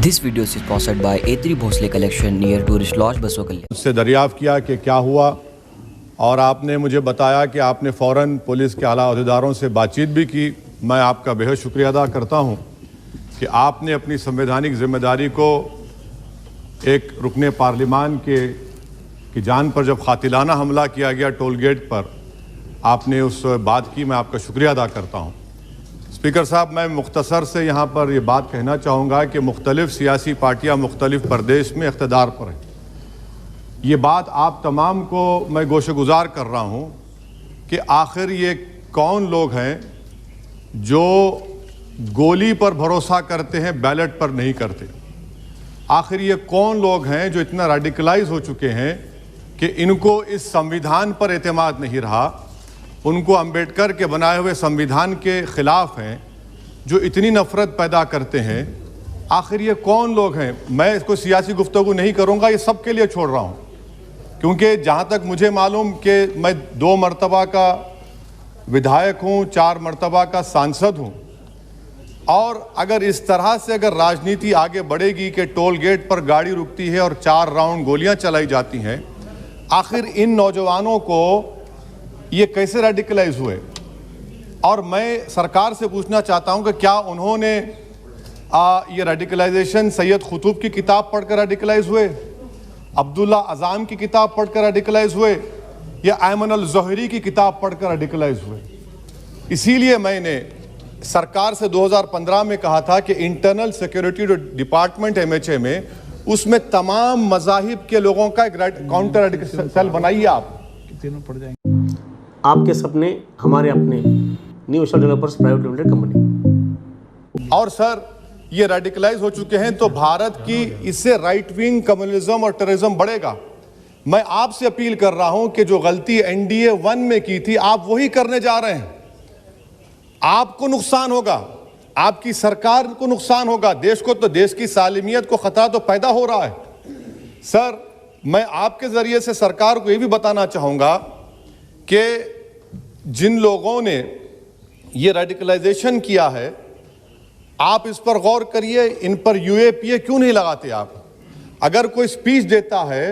This video is sponsored by A3 Bhosle Collection near Tourist Lodge, Baswakali. उससे दरियाफ़्त किया कि क्या हुआ और आपने मुझे बताया कि आपने फ़ौरन पुलिस के आला अहदेदारों से बातचीत भी की। मैं आपका बेहद शुक्रिया अदा करता हूं कि आपने अपनी संवैधानिक जिम्मेदारी को एक रुकने पार्लिमान की जान पर जब कातिलाना हमला किया गया टोल गेट पर, आपने उस बात की। मैं आपका शुक्रिया अदा करता हूं। स्पीकर साहब, मैं मुख्तसर से यहाँ पर ये बात कहना चाहूँगा कि मुख्तलिफ़ सियासी पार्टियाँ मुख्तलिफ़ प्रदेश में इक़्तिदार पर हैं। ये बात आप तमाम को मैं गोशगुजार कर रहा हूँ कि आखिर ये कौन लोग हैं जो गोली पर भरोसा करते हैं, बैलेट पर नहीं करते। आखिर ये कौन लोग हैं जो इतना रेडिकलाइज हो चुके हैं कि इनको इस संविधान पर एतमाद नहीं रहा, उनको अंबेडकर के बनाए हुए संविधान के ख़िलाफ़ हैं, जो इतनी नफ़रत पैदा करते हैं। आखिर ये कौन लोग हैं? मैं इसको सियासी गुफ्तगू नहीं करूँगा, ये सब के लिए छोड़ रहा हूँ, क्योंकि जहाँ तक मुझे मालूम कि मैं 2 मरतबा का विधायक हूँ, 4 मरतबा का सांसद हूँ, और अगर इस तरह से अगर राजनीति आगे बढ़ेगी कि टोल गेट पर गाड़ी रुकती है और 4 राउंड गोलियाँ चलाई जाती हैं, आखिर इन नौजवानों को ये कैसे रेडिकलाइज हुए? और मैं सरकार से पूछना चाहता हूं कि क्या उन्होंने ये रेडिकलाइजेशन सैयद कुतुब की किताब पढ़कर रेडिकलाइज हुए, अब्दुल्ला अज़ाम की किताब पढ़कर रेडिकलाइज हुए, या अयमन अल ज़ोहरी की किताब पढ़कर रेडिकलाइज हुए? इसीलिए मैंने सरकार से 2015 में कहा था कि इंटरनल सिक्योरिटी डिपार्टमेंट MHA में, उसमें तमाम मज़ाहिब के लोगों का एक काउंटर रेडिकल सेल बनाइए। आप तीनों पड़ जाएंगे। आपके सपने हमारे अपने, new Asia developers private limited company. और सर, ये रेडिकलाइज हो चुके हैं तो भारत की इससे राइट विंग कम्युनिज्म और टेररिज्म बढ़ेगा। मैं आपसे अपील कर रहा हूं कि जो गलती NDA 1 में की थी, आप वही करने जा रहे हैं। आपको नुकसान होगा, आपकी सरकार को नुकसान होगा, देश को तो, देश की सालिमियत को खतरा तो पैदा हो रहा है। सर, मैं आपके जरिए से सरकार को यह भी बताना चाहूंगा कि जिन लोगों ने ये रेडिकलाइजेशन किया है, आप इस पर गौर करिए, इन पर UAPA क्यों नहीं लगाते आप? अगर कोई स्पीच देता है,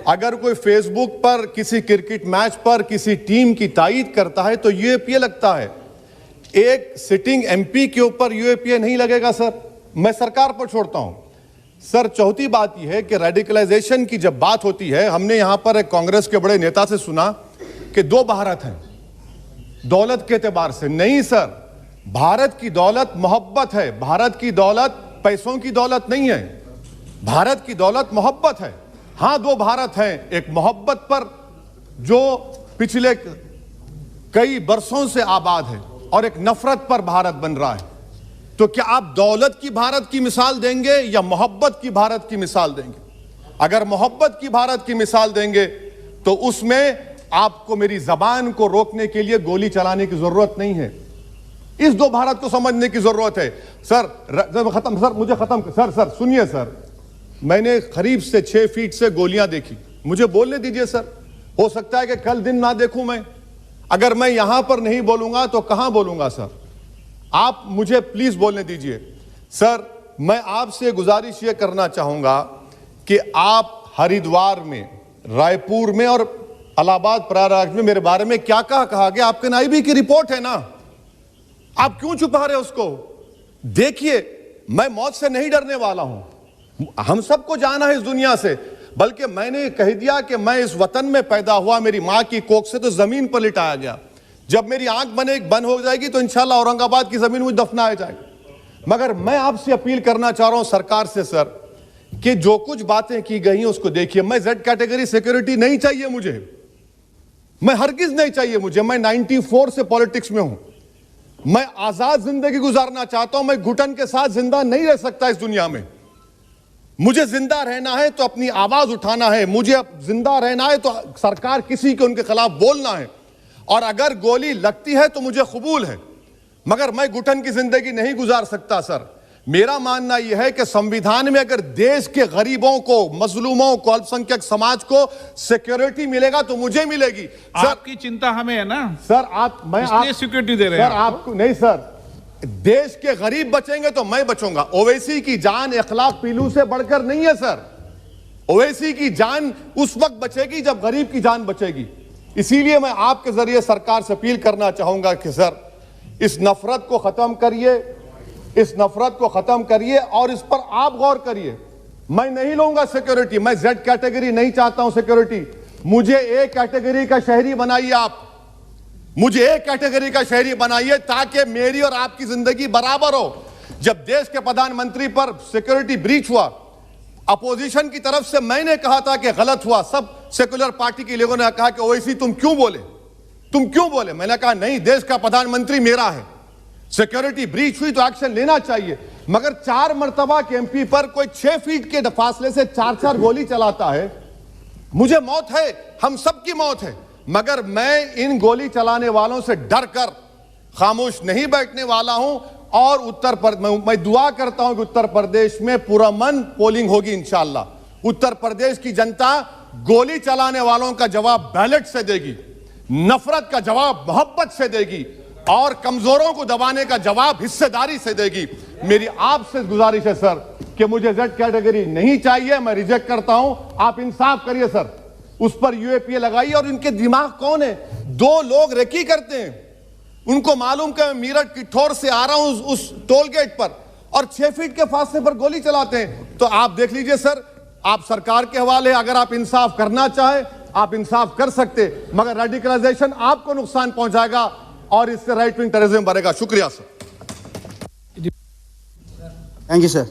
अगर कोई फेसबुक पर किसी क्रिकेट मैच पर किसी टीम की तायीद करता है तो UAPA लगता है। एक सिटिंग MP के ऊपर UAPA नहीं लगेगा सर। मैं सरकार पर छोड़ता हूं। सर, चौथी बात यह है कि रेडिकलाइजेशन की जब बात होती है, हमने यहां पर एक कांग्रेस के बड़े नेता से सुना कि 2 भारत हैं दौलत के एतबार से। नहीं सर, भारत की दौलत मोहब्बत है। भारत की दौलत पैसों की दौलत नहीं है, भारत की दौलत मोहब्बत है। हां, 2 भारत हैं, एक मोहब्बत पर जो पिछले कई बरसों से आबाद है, और एक नफरत पर भारत बन रहा है। तो क्या आप दौलत की भारत की मिसाल देंगे या मोहब्बत की भारत की मिसाल देंगे? अगर मोहब्बत की भारत की मिसाल देंगे तो उसमें आपको मेरी जबान को रोकने के लिए गोली चलाने की जरूरत नहीं है। इस 2 भारत को समझने की जरूरत है। सर, खत्म सर, मुझे खत्म सर सुनिए सर, मैंने करीब से 6 फीट से गोलियां देखी, मुझे बोलने दीजिए सर। हो सकता है कि कल दिन ना देखूं मैं। अगर मैं यहां पर नहीं बोलूंगा तो कहां बोलूंगा सर? आप मुझे प्लीज बोलने दीजिए। सर, मैं आपसे गुजारिश यह करना चाहूंगा कि आप हरिद्वार में, रायपुर में और इलाहाबाद प्रयागराज में मेरे बारे में क्या कहा गया? आपके नायबी की रिपोर्ट है ना, आप क्यों छुपा रहे उसको? देखिए, मैं मौत से नहीं डरने वाला हूं, हम सबको जाना है इस दुनिया से। बल्कि मैंने कह दिया कि मैं इस वतन में पैदा हुआ, मेरी मां की कोख से तो जमीन पर लिटाया गया। जब मेरी आंख बंद हो जाएगी तो इंशाल्लाह औरंगाबाद की जमीन मुझे दफनाया जाएगा। मगर मैं आपसे अपील करना चाह रहा हूं सरकार से सर, कि जो कुछ बातें की गई हैं उसको देखिए। मैं Z कैटेगरी सिक्योरिटी नहीं चाहिए मुझे, मैं हरगिज नहीं चाहिए मुझे। मैं 94 से पॉलिटिक्स में हूं। मैं आजाद जिंदगी गुजारना चाहता हूं। मैं घुटन के साथ जिंदा नहीं रह सकता इस दुनिया में। मुझे जिंदा रहना है तो अपनी आवाज उठाना है, मुझे जिंदा रहना है तो सरकार किसी के उनके खिलाफ बोलना है, और अगर गोली लगती है तो मुझे कबूल है, मगर मैं घुटन की जिंदगी नहीं गुजार सकता सर। मेरा मानना यह है कि संविधान में अगर देश के गरीबों को, मजलूमों को, अल्पसंख्यक समाज को सिक्योरिटी मिलेगा तो मुझे मिलेगी। सर, आपकी चिंता हमें है ना सर, मैं इसलिए सिक्योरिटी दे रहे हैं। सर, आपको नहीं सर, देश के गरीब बचेंगे तो मैं बचूंगा। ओवैसी की जान इखलाक पीलू से बढ़कर नहीं है सर। ओवैसी की जान उस वक्त बचेगी जब गरीब की जान बचेगी। इसीलिए मैं आपके जरिए सरकार से अपील करना चाहूंगा कि सर इस नफरत को खत्म करिए, इस नफरत को खत्म करिए और इस पर आप गौर करिए। मैं नहीं लूंगा सिक्योरिटी, मैं जेड कैटेगरी नहीं चाहता हूं सिक्योरिटी। मुझे ए कैटेगरी का शहरी बनाइए आप, मुझे ए कैटेगरी का शहरी बनाइए ताकि मेरी और आपकी जिंदगी बराबर हो। जब देश के प्रधानमंत्री पर सिक्योरिटी ब्रीच हुआ, अपोजिशन की तरफ से मैंने कहा था कि गलत हुआ। सब सेकुलर पार्टी के लोगों ने कहा कि ओवैसी तुम क्यों बोले, तुम क्यों बोले। मैंने कहा नहीं, देश का प्रधानमंत्री मेरा है, सिक्योरिटी ब्रीच हुई तो एक्शन लेना चाहिए। मगर 4 मर्तबा के एमपी पर कोई 6 फीट के फासले से 4-4 गोली चलाता है। मुझे मौत है, हम सबकी मौत है, मगर मैं इन गोली चलाने वालों से डर कर खामोश नहीं बैठने वाला हूं। और मैं दुआ करता हूं कि उत्तर प्रदेश में पुरअमन पोलिंग होगी इंशाअल्लाह। उत्तर प्रदेश की जनता गोली चलाने वालों का जवाब बैलेट से देगी, नफरत का जवाब मोहब्बत से देगी और कमजोरों को दबाने का जवाब हिस्सेदारी से देगी। मेरी आपसे गुजारिश है सर कि मुझे जेड कैटेगरी नहीं चाहिए, मैं रिजेक्ट करता हूं। आप इंसाफ करिए सर, उस पर यूएपीए लगाइए। और इनके दिमाग कौन है, 2 लोग रेकी करते हैं, उनको मालूम कि मैं मीरठ किठौर से आ रहा हूं उस टोल गेट पर और 6 फीट के फासले पर गोली चलाते हैं। तो आप देख लीजिए सर, आप सरकार के हवाले, अगर आप इंसाफ करना चाहे आप इंसाफ कर सकते, मगर रेडिकलाइजेशन आपको नुकसान पहुंचाएगा और इससे राइट विंग टेररिज्म बढ़ेगा। शुक्रिया सर। Thank you sir.